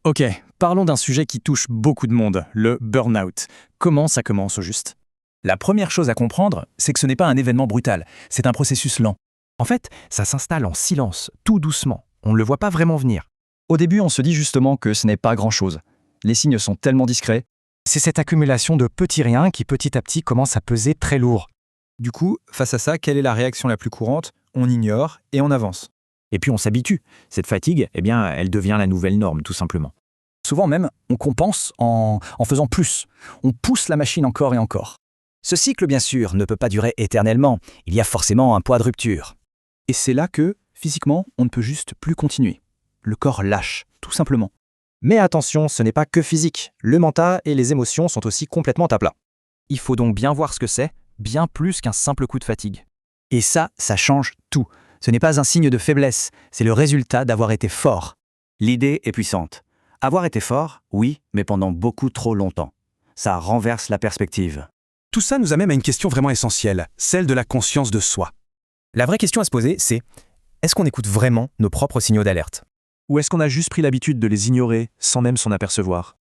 Ok, parlons d'un sujet qui touche beaucoup de monde, le burn-out. Comment ça commence au juste? La première chose à comprendre, c'est que ce n'est pas un événement brutal, c'est un processus lent. En fait, ça s'installe en silence, tout doucement. On ne le voit pas vraiment venir. Au début, on se dit justement que ce n'est pas grand-chose. Les signes sont tellement discrets. C'est cette accumulation de petits riens qui petit à petit commence à peser très lourd. Du coup, face à ça, quelle est la réaction la plus courante? On ignore et on avance. Et puis on s'habitue. Cette fatigue, eh bien, elle devient la nouvelle norme, tout simplement. Souvent même, on compense en faisant plus. On pousse la machine encore et encore. Ce cycle, bien sûr, ne peut pas durer éternellement. Il y a forcément un point de rupture. Et c'est là que, physiquement, on ne peut juste plus continuer. Le corps lâche, tout simplement. Mais attention, ce n'est pas que physique. Le mental et les émotions sont aussi complètement à plat. Il faut donc bien voir ce que c'est, bien plus qu'un simple coup de fatigue. Et ça change tout. Ce n'est pas un signe de faiblesse, c'est le résultat d'avoir été fort. L'idée est puissante. Avoir été fort, oui, mais pendant beaucoup trop longtemps. Ça renverse la perspective. Tout ça nous amène à une question vraiment essentielle, celle de la conscience de soi. La vraie question à se poser, c'est est-ce qu'on écoute vraiment nos propres signaux d'alerte? Ou est-ce qu'on a juste pris l'habitude de les ignorer sans même s'en apercevoir?